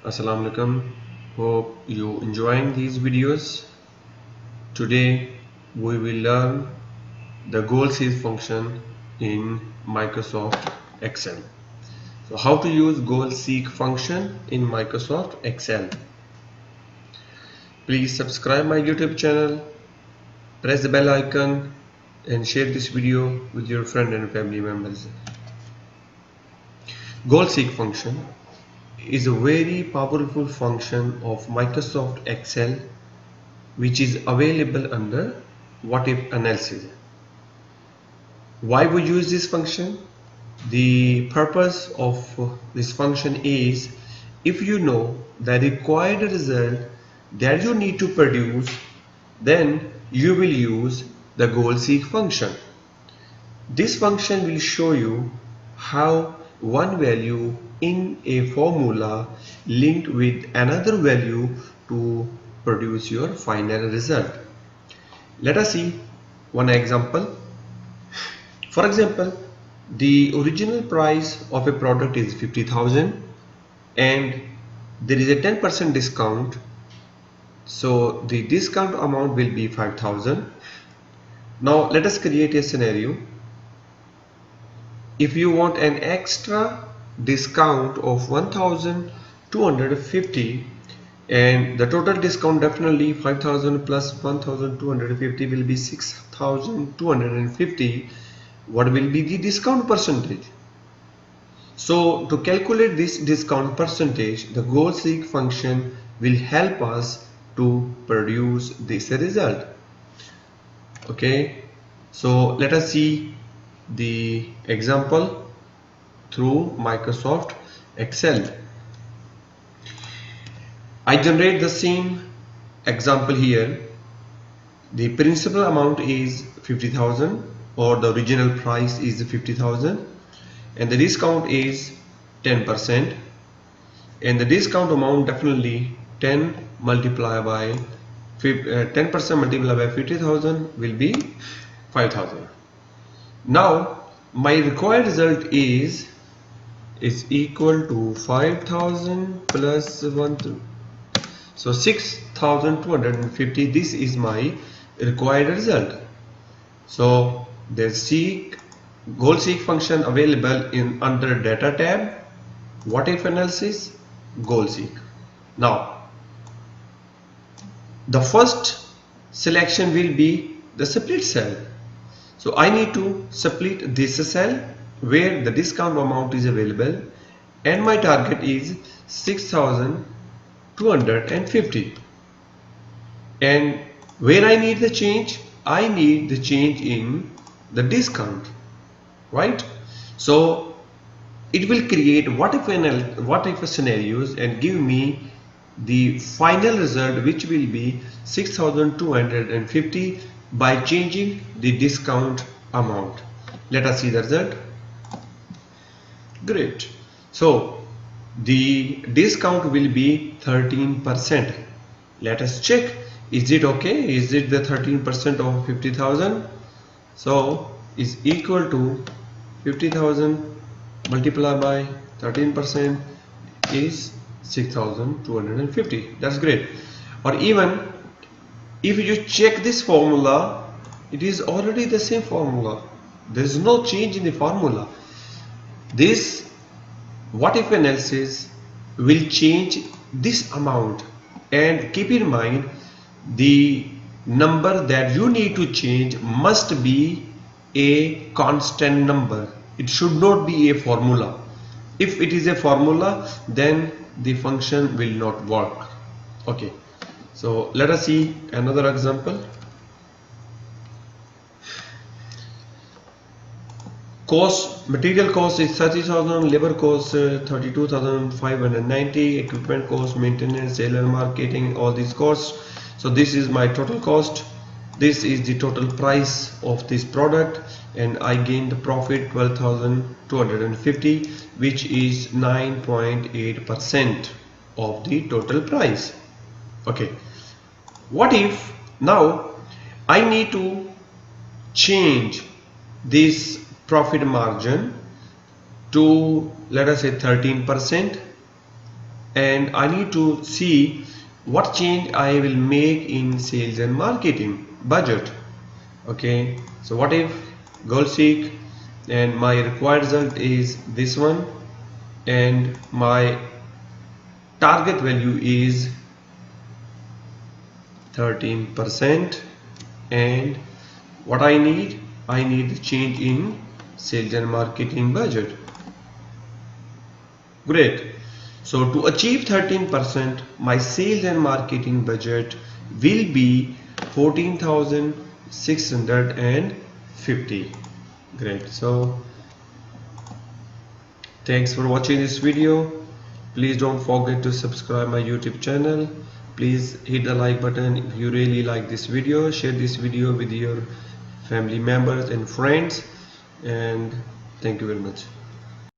Assalamu alaikum. Hope you enjoying these videos. Today we will learn the goal seek function in Microsoft Excel. So how to use goal seek function in Microsoft Excel. Please subscribe my YouTube channel, press the bell icon and share this video with your friend and family members. Goal seek function is a very powerful function of Microsoft Excel which is available under what if analysis. Why we use this function? The purpose of this function is if you know the required result that you need to produce, then you will use the goal seek function. This function will show you how one value in a formula linked with another value to produce your final result. Let us see one example. For example, the original price of a product is 50,000 and there is a 10% discount, so the discount amount will be 5,000. Now let us create a scenario. If you want an extra discount of 1,250 and the total discount definitely 5,000 plus 1,250 will be 6,250, what will be the discount percentage? So to calculate this discount percentage, the goal seek function will help us to produce this result. Okay, so let us see the example through Microsoft Excel. I generate the same example here. The principal amount is 50,000 or the original price is 50,000 and the discount is 10%, and the discount amount definitely 10% multiplied by 50,000 will be 5,000. Now my required result is equal to 5,000 plus 1, so 6,250. This is my required result. So there's goal seek function available in under data tab, what if analysis, goal seek. Now the first selection will be the split cell. So I need to split this cell where the discount amount is available and my target is 6,250, and where I need the change, I need the change in the discount, right? So it will create what if scenarios and give me the final result, which will be 6,250 by changing the discount amount. Let us see the result. Great. So the discount will be 13%. Let us check, is it okay? Is it the 13% of 50,000? So is equal to 50,000 multiplied by 13% is 6,250. That's great. Or even if you check this formula, it is already the same formula. There is no change in the formula. This what if analysis will change this amount, and keep in mind the number that you need to change must be a constant number. It should not be a formula. If it is a formula, then the function will not work. Okay, so let us see another example. Material cost is 30,000, labor cost 32,590, equipment cost, maintenance, sale and marketing, all these costs. So this is my total cost. This is the total price of this product, and I gain the profit 12,250, which is 9.8% of the total price. Okay, what if now I need to change this profit margin to, let us say, 13%, and I need to see what change I will make in sales and marketing budget. Okay, so what if goal seek and my required result is this one and my target value is 13%, and what I need the change in sales and marketing budget. Great. So to achieve 13%, my sales and marketing budget will be 14,650. Great. So thanks for watching this video. Please don't forget to subscribe my YouTube channel. Please hit the like button if you really like this video. Share this video with your family members and friends, and thank you very much.